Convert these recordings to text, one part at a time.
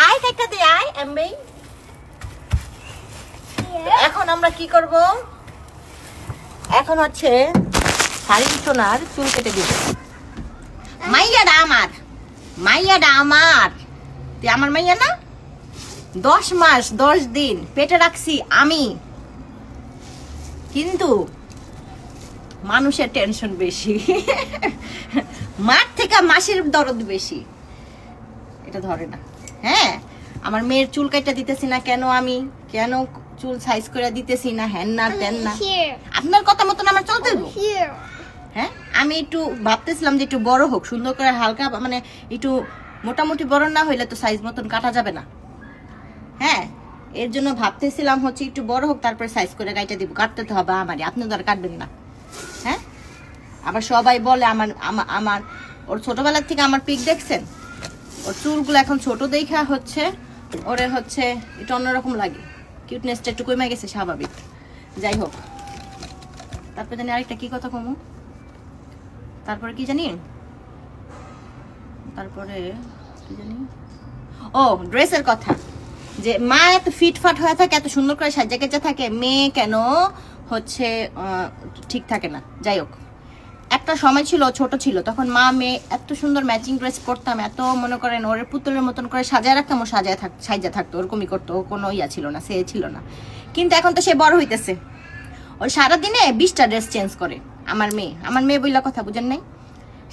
আয় কাটটা দে আয় এমবি। এখন আমরা কি করব? এখন হচ্ছে শাড়ি সোনার চুল কেটে দিব। মাইয়াটা আমার, মাইয়াটা আমার, তুই আমার মাইয়া না? 10 মাস 10 দিন পেটে রাখছি আমি, কিন্তু মানুষের টেনশন বেশি। মার থেকে মাসির দরদ বেশি, এটা ধরে না। হ্যাঁ, আমার মেয়ের চুল কাটা দিতেছি না কেন? আমি কেন চুল সাইজ করে দিতেছি না? হ্যান না তেন না, আপনার কথা মতন আমার চলতে দেবো। হ্যাঁ, আমি একটু ভাবতেছিলাম যে একটু বড় হোক, সুন্দর করে হালকা, মানে একটু মোটামুটি বড় না হইলে তো সাইজ মতন কাটা যাবে না। হ্যাঁ, এর জন্য ভাবতেছিলাম হচ্ছে একটু বড় হোক, তারপরে সাইজ করে কাটা দিব। কাটতে তো হবে আমারই, আপনি তো আর কাটবেন না। হ্যাঁ, আবার সবাই বলে আমার আমার ওর ছোটবেলার থেকে আমার পিক দেখছেন, ওর চুলগুলো এখন ছোট দেখা হচ্ছে ওরে হচ্ছে একটু অন্যরকম লাগে, কিউটনেসটা একটু কমে গেছে, স্বাভাবিক। যাই হোক, তারপরে জানি আরেকটা কি কথা কমু, তারপরে কি জানি, তারপরে কি জানি, ও ড্রেসের কথা, যে মা এত ফিটফাট হয়ে থাকে, এত সুন্দর করে সাজা কেজা থাকে, মেয়ে কেন হচ্ছে ঠিক থাকে না। যাই হোক, একটা সময় ছিল ছোট ছিল তখন মা মেয়ে এত সুন্দর ম্যাচিং ড্রেস পরতাম, এত মনে করেন ওর পুতুলের মতন করে সাজায় রাখতাম, ও সাজা থাকতো, ওরকমই করতো, ও কোনো ইয়া ছিল না, সে ছিল না। কিন্তু এখন তো সে বড় হইতেছে, ওই সারাদিনে 20টা ড্রেস চেঞ্জ করে। আমার মেয়ে বইলা কথা বুঝেন নাই,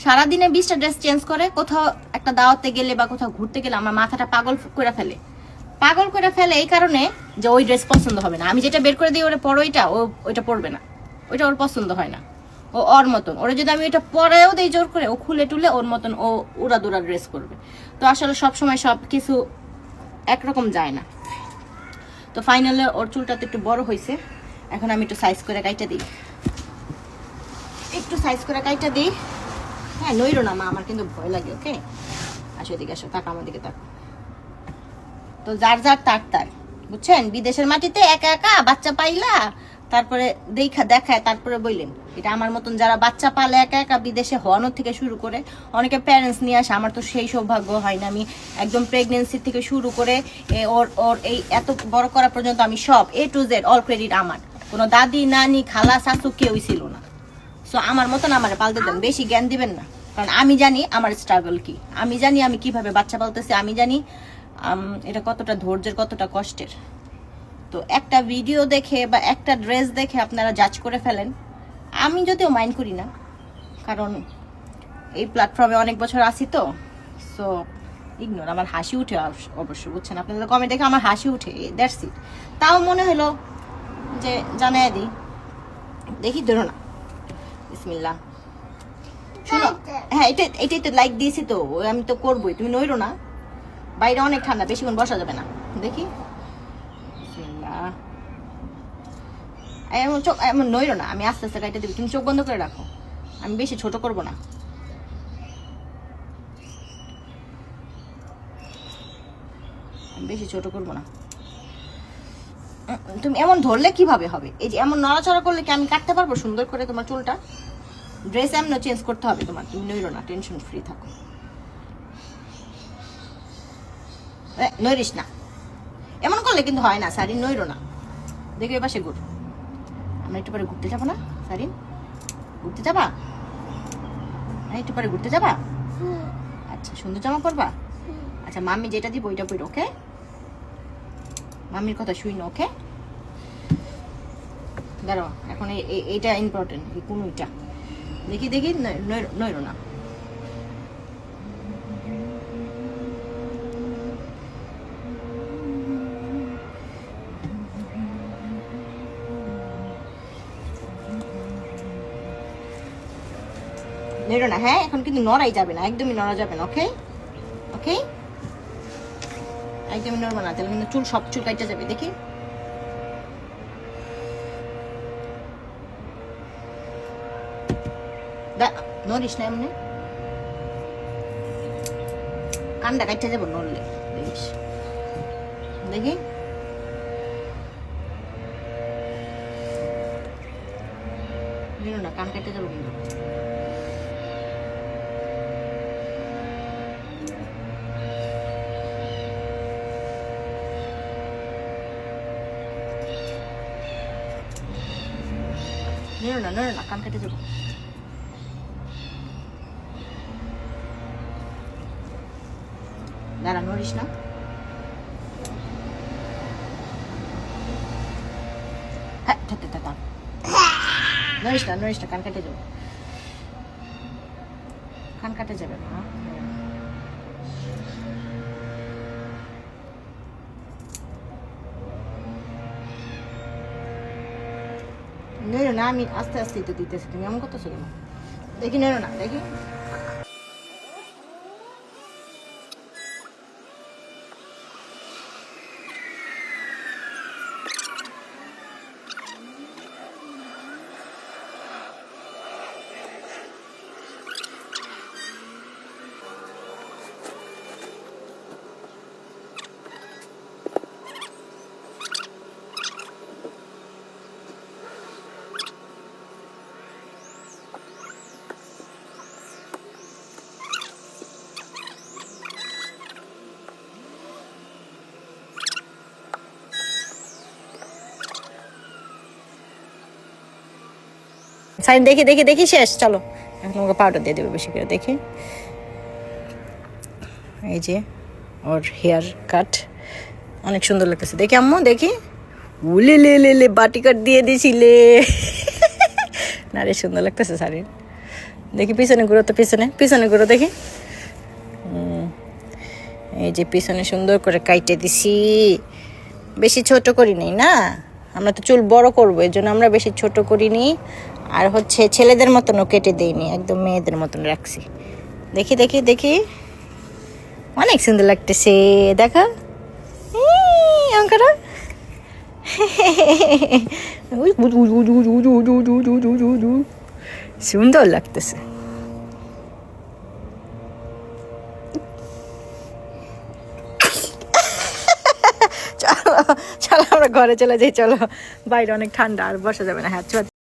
সারাদিনে 20টা ড্রেস চেঞ্জ করে। কোথাও একটা দাওয়াতে গেলে বা কোথাও ঘুরতে গেলে আমার মাথাটা পাগল করে ফেলে এই কারণে যে ওই ড্রেস পছন্দ হবে না। আমি যেটা বের করে দিই ওরা পরো, ওইটা পরবে না, ওইটা ওর পছন্দ হয় না, ও ওর মতন। ওরা যদি আমি এটা পরেও দেই জোর করে, ও খুলে টুলে ওর মতন ও উড়াদুরা ড্রেস করবে। তো আসলে সব সময় সব কিছু একরকম যায় না। তো ফাইনালে ওর চুলটা তো একটু বড় হয়েছে, এখন আমি একটু সাইজ করে কাইটা দিই, হ্যাঁ নইরো না মা, আমার কিন্তু ভয় লাগে। ওকে, আসো এদিকে, আসো, তাক আমার দিকে তাক। তো যার তার বুঝছেন, বিদেশের মাটিতে একা একা বাচ্চা পাইলা, তারপরে দেখায় তারপরে বললেন এটা আমার মতন যারা বাচ্চা পালে একা একা, বিদেশে হওয়ানোর থেকে শুরু করে অনেকে প্যারেন্টস নিয়ে আসে, আমার তো সেই সৌভাগ্য হয় না। আমি একদম প্রেগনেন্সি থেকে শুরু করে ওর এই এত বড় করা পর্যন্ত আমি সব A to Z all credit আমার। কোনো দাদি নানি খালা শাশু কেউই ছিল না। সো আমার মতন আমার পালতে দেন, বেশি জ্ঞান দিবেন না, কারণ আমি জানি আমার স্ট্রাগল কি, আমি জানি আমি কিভাবে বাচ্চা পালতেছি, আমি জানি এটা কতটা ধৈর্যের, কতটা কষ্টের। তো একটা ভিডিও দেখে বা একটা ড্রেস দেখে আপনারা জাজ করে ফেলেন, আমি যদিও মাইন্ড করি না, কারণ এই প্ল্যাটফর্মে অনেক বছর আছি তো। সো ইগনোর, আমার হাসি উঠে অবশ্য, বুঝছেন, আপনাদের কমেন্ট দেখে আমার হাসি উঠে, দ্যাটস ইট। তাও মনে হলো যে জানাই দিই, দেখি ধরো না, বিসমিল্লাহ। শোনো, হ্যাঁ এটাই তো লাইক দিয়েছি, তো আমি তো করবোই, তুমি নইরো না, বাইরে অনেক ঠান্ডা, বেশিক্ষণ বসা যাবে না। দেখি, এমন নইরো না, আমি আস্তে আস্তে কাইটা দিবি, তুমি চোখ বন্ধ করে রাখো, আমি বেশি ছোট করব না। তুমি এমন ধরলে কিভাবে হবে? এই যে এমন নড়াচড়া করলে কি আমি কাটতে পারবো সুন্দর করে তোমার চুলটা? ড্রেস এমন চেঞ্জ করতে হবে তোমার, তুমি নইরো না, টেনশন ফ্রি থাকো, নইরিস না, এমন করলে কিন্তু হয় না। সারিন নইরো না, দেখো এ পাশে ঘুর, আমরা একটু পরে ঘুরতে যাবো না? সারিন, ঘুরতে যাবা? একটু পরে ঘুরতে যাবা? আচ্ছা, সুন্দর জামা পরবা? আচ্ছা, মাম্মি যেটা দিব ওইটা পরো, ওকে? মাম্মির কথা শুই না, ওকে? দাঁড়াও, এখন এইটা ইম্পর্টেন্ট, এই কোন ওইটা দেখি নইরো না। নইরো না, হ্যাঁ, এখন কিন্তু নড়াই যাবে না, একদমই নড়া যাবে না, ওকে? ওকে, একদমই নড়বো না, তাহলে কিন্তু সব চুল কাইটা যাবে। দেখি, নড়িস না, এমনি কানটা কাইটা যাবো নড়লে, দেখিস। দেখি, না কান কাইটা যাবো কিন্তু। নড়ো না কান কেটে যাবো। দাঁড়া, নড়িস না। হ্যাঁ নড়িস না, কান কেটে যাবে, কান কাটে যাবে না। নড়ো না, আমি আস্তে আস্তে তো দিতেছি, তুমি এমন করতেছো কেন? দেখি নড়ো না, দেখি। সাইন দেখি শেষ। চলো এখন তোমাকে পাউডার দিয়ে দেবো বেশি করে। দেখি, এই যে ওর হেয়ার কাট অনেক সুন্দর লাগতেছে। দেখি আম্মু, দেখি। উলে লে বাটি কাট দিয়ে দিছিলে না রে, সুন্দর লাগতেছে শাড়ি। দেখি পিছনে ঘুরো তো, পিছনে ঘুরো দেখি। এই যে পিছনে সুন্দর করে কাইটে দিছি, বেশি ছোট করি নাই না, আমরা তো চুল বড় করবো, এই জন্য আমরা বেশি ছোট করিনি। আর হচ্ছে ছেলেদের মতনও কেটে দিইনি, একদম মেয়েদের মতন রাখছি। দেখি অনেক সুন্দর লাগতেছে, দেখা অঙ্কটা সুন্দর লাগতেছে। চলো আমরা ঘরে চলে যাই, চলো বাইরে অনেক ঠান্ডা, আর বসা যাবে না। হ্যাঁ।